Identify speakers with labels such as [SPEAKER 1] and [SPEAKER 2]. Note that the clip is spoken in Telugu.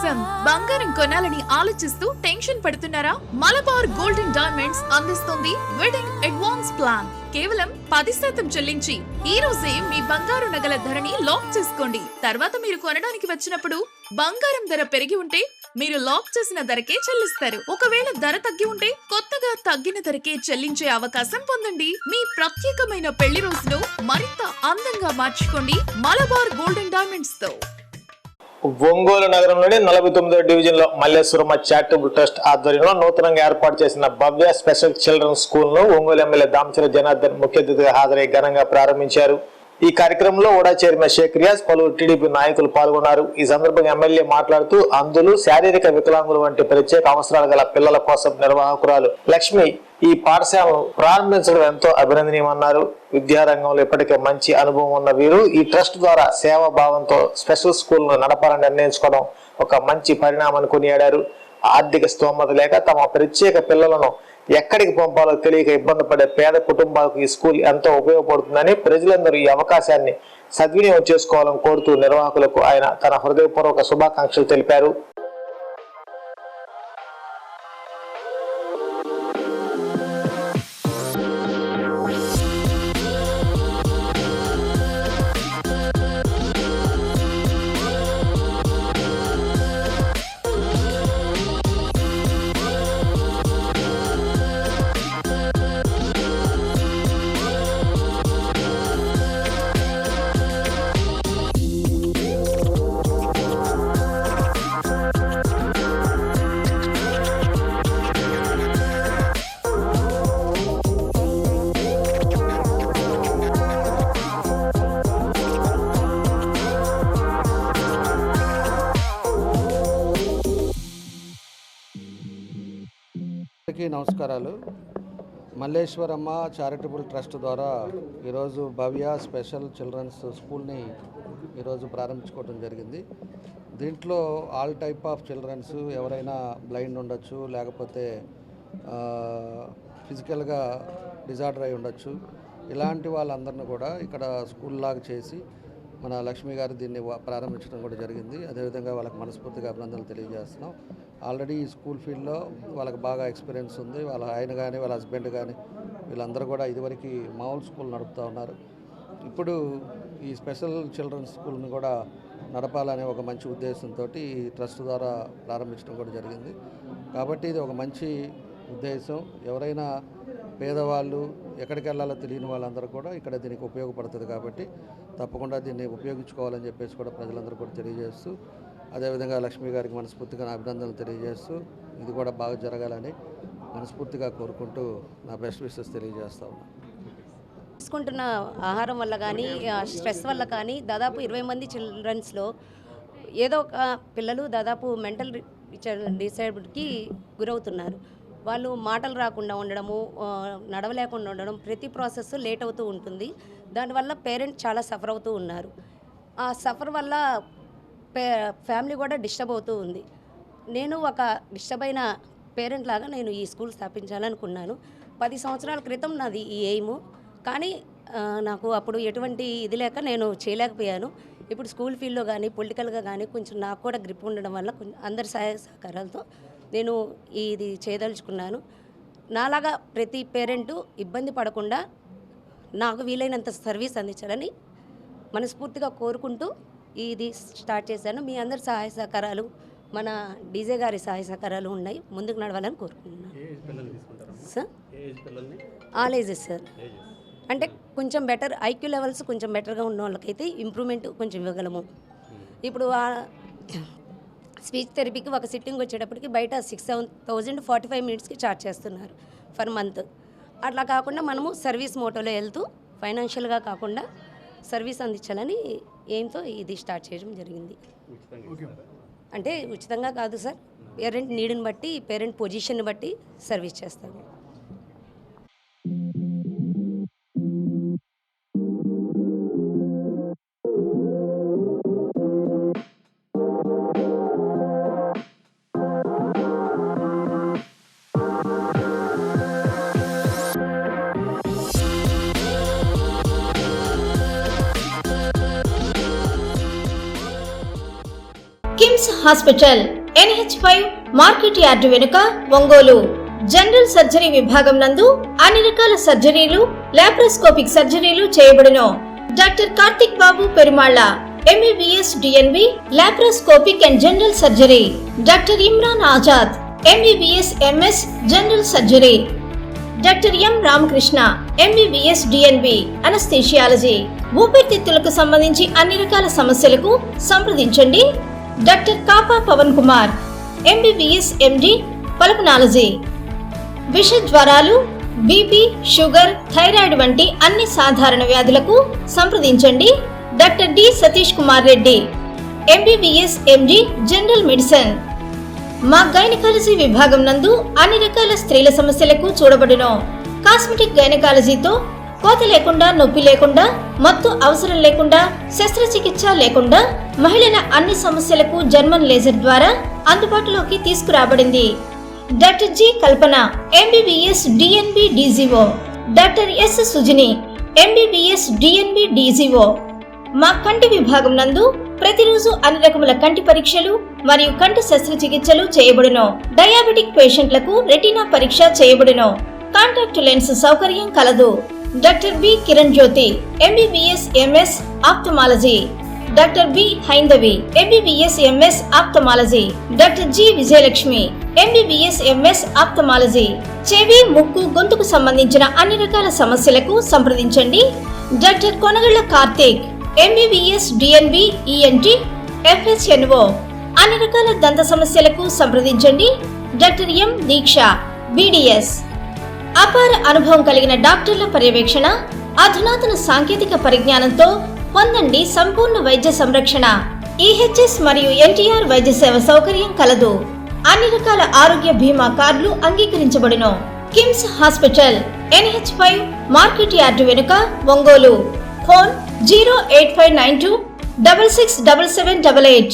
[SPEAKER 1] కోసం బంగారం కొనాలని ఆలోచిస్తూ టెన్షన్ పడుతున్నారా? మలబార్ గోల్డెన్ డైమండ్స్ అందిస్తుంది వెడ్డింగ్ అడ్వాన్స్ ప్లాన్. కేవలం 10% చెల్లించి ఈ రోజే మీ బంగారు నగల ధరని లాక్ చేసుకోండి. తర్వాత మీరు కొనడానికి వచ్చినప్పుడు బంగారం ధర పెరిగి ఉంటే మీరు లాక్ చేసిన ధరకే చెల్లిస్తారు. ఒకవేళ ధర తగ్గి ఉంటే కొత్తగా తగ్గిన ధరకే చెల్లించే అవకాశం పొందండి. మీ ప్రత్యేకమైన పెళ్లి రోజును మరింత అందంగా మార్చుకోండి మలబార్ గోల్డెన్ డైమండ్స్ తో.
[SPEAKER 2] ఒంగోలు నగరంలోని 49వ డివిజన్ లో మల్లేశ్వరమ్మ చారిటబుల్ ట్రస్ట్ ఆధ్వర్యంలో నూతనంగా ఏర్పాటు చేసిన భవ్య స్పెషల్ చిల్డ్రన్ స్కూల్ ను ఒంగోలు ఎమ్మెల్యే దామచర్ల జనార్దన్ ముఖ్య అతిథిగా హాజరై ఘనంగా ప్రారంభించారు. ఈ కార్యక్రమంలో ఓడా చైర్మన్ షేక్ రియాజ్, పలువురు టీడీపీ నాయకులు పాల్గొన్నారు. ఈ సందర్భంగా ఎమ్మెల్యే మాట్లాడుతూ అంధులు, శారీరక వికలాంగులు వంటి ప్రత్యేక అవసరాలు గల పిల్లల కోసం నిర్వాహకురాలు లక్ష్మి ఈ పాఠశాలను ప్రారంభించడం ఎంతో అభినందనీయమన్నారు. విద్యారంగంలో ఇప్పటికే మంచి అనుభవం ఉన్న వీరు ఈ ట్రస్ట్ ద్వారా సేవా భావంతో స్పెషల్ స్కూల్ ను నడపాలని నిర్ణయించుకోవడం ఒక మంచి పరిణామాన్ని కొనియాడారు. ఆర్థిక స్తోమత లేక తమ ప్రత్యేక పిల్లలను ఎక్కడికి పంపాలో తెలియక ఇబ్బంది పడే పేద కుటుంబాలకు ఈ స్కూల్ ఎంతో ఉపయోగపడుతుందని, ప్రజలందరూ ఈ అవకాశాన్ని సద్వినియోగం చేసుకోవాలని కోరుతూ నిర్వాహకులకు ఆయన తన హృదయపూర్వక శుభాకాంక్షలు తెలిపారు.
[SPEAKER 3] నమస్కారాలు. మల్లేశ్వరమ్మ చారిటబుల్ ట్రస్ట్ ద్వారా ఈరోజు భవ్య స్పెషల్ చిల్డ్రన్స్ స్కూల్ని ఈరోజు ప్రారంభించుకోవడం జరిగింది. దీంట్లో ఆల్ టైప్ ఆఫ్ చిల్డ్రన్స్, ఎవరైనా బ్లైండ్ ఉండొచ్చు, లేకపోతే ఫిజికల్గా డిజార్డర్ అయి ఉండొచ్చు, ఇలాంటి వాళ్ళందరినీ కూడా ఇక్కడ స్కూల్ లాగా చేసి మన లక్ష్మి గారు దీన్ని ప్రారంభించడం కూడా జరిగింది. అదేవిధంగా వాళ్ళకి మనస్ఫూర్తిగా అభినందనలు తెలియజేస్తున్నాం. ఆల్రెడీ ఈ స్కూల్ ఫీల్డ్లో వాళ్ళకి బాగా ఎక్స్పీరియన్స్ ఉంది. వాళ్ళ ఆయన కానీ వాళ్ళ హస్బెండ్ కానీ వీళ్ళందరూ కూడా ఇదివరకు మామూలు స్కూల్ నడుపుతూ ఉన్నారు. ఇప్పుడు ఈ స్పెషల్ చిల్డ్రన్స్ స్కూల్ని కూడా నడపాలనే ఒక మంచి ఉద్దేశంతో ఈ ట్రస్ట్ ద్వారా ప్రారంభించడం కూడా జరిగింది. కాబట్టి ఇది ఒక మంచి ఉద్దేశం. ఎవరైనా పేదవాళ్ళు, ఎక్కడికి వెళ్ళాలో తెలియని వాళ్ళందరూ కూడా ఇక్కడ దీనికి ఉపయోగపడుతుంది. కాబట్టి తప్పకుండా దీన్ని ఉపయోగించుకోవాలని చెప్పేసి కూడా ప్రజలందరూ కూడా తెలియజేస్తూ, అదేవిధంగా లక్ష్మి గారికి మనస్ఫూర్తిగా నా అభినందనలు తెలియజేస్తూ ఇది కూడా బాగా జరగాలని మనస్ఫూర్తిగా కోరుకుంటూ నా బెస్ట్ విషెస్ తెలియజేస్తా ఉన్నాను.
[SPEAKER 4] తీసుకుంటున్న ఆహారం వల్ల కానీ, స్ట్రెస్ వల్ల కానీ దాదాపు 20 మంది చిల్డ్రన్స్లో ఏదో ఒక పిల్లలు దాదాపు మెంటల్ డిసేబుల్కి గురవుతున్నారు. వాళ్ళు మాటలు రాకుండా ఉండడము, నడవలేకుండా ఉండడం, ప్రతి ప్రాసెస్ లేట్ అవుతూ ఉంటుంది. దానివల్ల పేరెంట్ చాలా సఫర్ అవుతూ ఉన్నారు. ఆ సఫర్ వల్ల ఫ్యామిలీ కూడా డిస్టర్బ్ అవుతూ ఉంది. నేను ఒక డిస్టర్బ్ అయిన పేరెంట్ లాగా నేను ఈ స్కూల్ స్థాపించాలనుకున్నాను. 10 సంవత్సరాల క్రితం నాది ఈ ఎయిము. కానీ నాకు అప్పుడు ఎటువంటి ఇది లేక నేను చేయలేకపోయాను. ఇప్పుడు స్కూల్ ఫీల్డ్లో కానీ, పొలిటికల్గా కానీ కొంచెం నాకు కూడా గ్రిప్ ఉండడం వల్ల అందరి సహాయ సహకారాలతో నేను ఇది చేయదలుచుకున్నాను. నాలాగా ప్రతి పేరెంటు ఇబ్బంది పడకుండా నాకు వీలైనంత సర్వీస్ అందించాలని మనస్ఫూర్తిగా కోరుకుంటూ ఇది స్టార్ట్ చేశాను. మీ అందరి సహాయ సహకారాలు, మన డీజే గారి సహాయ సహకారాలు ఉన్నాయి. ముందుకు నడవాలని కోరుకుంటున్నాను సార్. All ages sir. అంటే కొంచెం బెటర్ ఐక్యూ లెవెల్స్ కొంచెం బెటర్గా ఉన్న వాళ్ళకైతే ఇంప్రూవ్మెంట్ కొంచెం ఇవ్వగలము. ఇప్పుడు స్పీచ్ థెరపీకి ఒక సిట్టింగ్ వచ్చేటప్పటికి బయట 6,000 45 మినిట్స్కి ఛార్జ్ చేస్తున్నారు ఫర్ మంత్. అట్లా కాకుండా మనము సర్వీస్ మోటోలో వెళ్తూ ఫైనాన్షియల్గా కాకుండా సర్వీస్ అందించాలని ఎయిమ్తో ఇది స్టార్ట్ చేయడం జరిగింది. అంటే ఉచితంగా కాదు సార్, పేరెంట్ నీడ్ని బట్టి, పేరెంట్ పొజిషన్ని బట్టి సర్వీస్ చేస్తాము.
[SPEAKER 5] KIMS hospital NH5 market yard వెనుక ఒంగోలు. జనరల్ సర్జరీ విభాగం నందు అన్ని రకాల సర్జరీలు, లాప్రోస్కోపిక్ సర్జరీలు చేయబడును. Doctor Karthik Babu Perumalla MBBS DNB laparoscopic and general surgery. Doctor Imran Azad MBBS MS general surgery. Doctor M Ramakrishna MBBS DNB anaesthesiology. ఊపిరితిత్తులకు సంబంధించి అన్ని రకాల సమస్యలకు సంప్రదించండి. Doctor Kapa Pavan Kumar MBBS MD pulmonology. విష జ్వరాలు, బీపీ, షుగర్, థైరాయిడ్ వంటి అన్ని సాధారణ వ్యాధులకు సంప్రదించండి. Doctor D Satish Kumar Reddy MBBS MD general medicine. మా గైనకాలజీ విభాగం నందు అన్ని రకాల స్త్రీల సమస్యలకు చూడబడును. కాస్మెటిక్ గైనకాలజీతో కోత లేకుండా, నొప్పి లేకుండా, మత్తు అవసరం లేకుండా, శస్త్రచికిత్స లేకుండా మహిళల అన్ని సమస్యలకు జర్మన్ లేజర్ ద్వారా అందుబాటులోకి తీసుకురాబడింది. డాక్టర్ జి కల్పన MBBS DNB DGO. Doctor yes Sujini MBBS DNB DGO. మా కంటి విభాగం నందు ప్రతిరోజు అన్ని రకముల కంటి పరీక్షలు మరియు కంటి శస్త్రచికిత్సలు చేయబడును. డయాబెటిక్ పేషెంట్లకు రెటీనా పరీక్ష చేయబడును. కాంటాక్ట్ లెన్స్ సౌకర్యం కలదు. Doctor B Kiran Jyothi MBBS MS ophthalmology. Doctor B Haindavi MBBS MS ophthalmology. Doctor G Vijayalakshmi MBBS MS ophthalmology. చెవి, ముక్కు, గొంతుకు సంబంధించిన అన్ని రకాల సమస్యలకు సంప్రదించండి. Doctor Konagalla Karthik MBBS DNB ENT FHNO. అన్ని రకాల దంత సమస్యలకు సంప్రదించండి. Doctor M Deeksha BDS. అపార అనుభవం కలిగిన డాక్టర్ల పర్యవేక్షణ, అధునాతన సాంకేతిక పరిజ్ఞానంతో పొందండి సంపూర్ణ వైద్య సంరక్షణ. EHS మరియు NTR వైద్య సేవ సౌకర్యం కలదు. అన్ని రకాల ఆరోగ్య బీమా కార్డులు అంగీకరించబడును. KIMS hospital NH5 market yard వెనుక ఒంగోలు. ఫోన్ 08592 667788.